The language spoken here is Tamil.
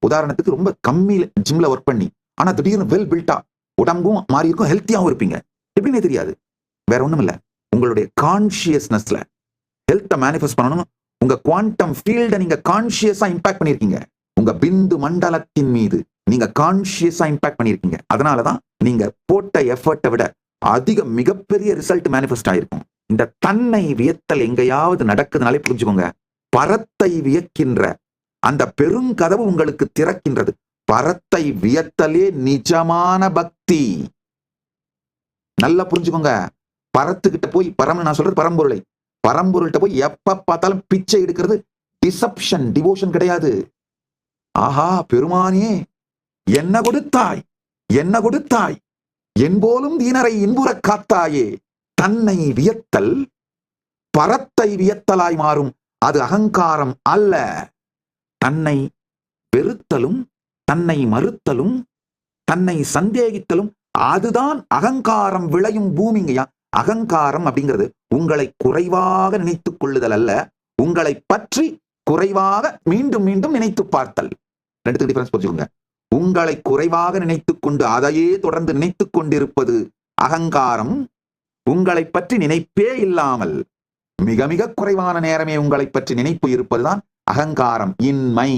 உதாரணத்துக்கு ரொம்ப கம்மியில ஜிம்ல ஒர்க் பண்ணி ஆனா திடீர்னு வெல் பில்டா உடம்பும் மாறி இருக்கும், ஹெல்த்தியாவும் இருப்பீங்க. எப்படின்னே தெரியாது. வேற ஒண்ணும் இல்ல, உங்களுடைய கான்சியஸ்னஸ்ல ஹெல்த்தை மேனிஃபெஸ்ட் பண்ணணும். உங்க குவாண்டம் ஃபீல்ட நீங்க கான்சியஸா இம்பாக்ட் பண்ணிருக்கீங்க. உங்க பிந்து மண்டலத்தின் மீது நீங்க கான்சியஸா இம்பாக்ட் பண்ணிருக்கீங்க. அதனாலதான் நீங்க போட்ட எஃபர்ட்டை விட அதிக மிகப்பெரிய ரிசல்ட் மேனிஃபெஸ்ட் ஆயிருக்கும். இந்த தன்னை வியத்தல் எங்கேயாவது நடக்குதுனாலே புரிஞ்சுக்கோங்க, பரத்தை வியக்கின்ற அந்த பெருங்கதவு உங்களுக்கு திறக்கின்றது. பரத்தை வியத்தலே நிஜமான பக்தி. நல்லா புரிஞ்சுக்கோங்க. பரத்துக்கிட்ட போய், பரம்னு நான் சொல்றது பரம்பொருளை, பரம்பொருள்கிட்ட போய் எப்ப பார்த்தாலும் பிச்சை எடுக்கிறது டிசப்ஷன், டிவோஷன் கிடையாது. ஆஹா பெருமானே என்ன கொடுத்தாய், என்ன கொடுத்தாய், என்போலும் தீனரை இன்புற காத்தாயே. தன்னை வியத்தல் பரத்தை வியத்தலாய் மாறும். அது அகங்காரம் அல்ல. தன்னை வெறுத்தலும் தன்னை மறுத்தலும் தன்னை சந்தேகித்தலும் அதுதான் அகங்காரம் விளையும் பூமிங்கயா. அகங்காரம் அப்படிங்கிறது உங்களை குறைவாக நினைத்துக் கொள்ளுதல் அல்ல, உங்களை பற்றி குறைவாக மீண்டும் மீண்டும் நினைத்து பார்த்தல். ரெண்டுத்துக்கு டிஃபரன்ஸ் புரிஞ்சுக்கோங்க. உங்களை குறைவாக நினைத்துக் கொண்டு அதையே தொடர்ந்து நினைத்துக் கொண்டிருப்பது அகங்காரம். உங்களை பற்றி நினைப்பே இல்லாமல் மிக மிக குறைவான நேரமே உங்களை பற்றி நினைப்பு இருப்பதுதான் அகங்காரம், இன்மை.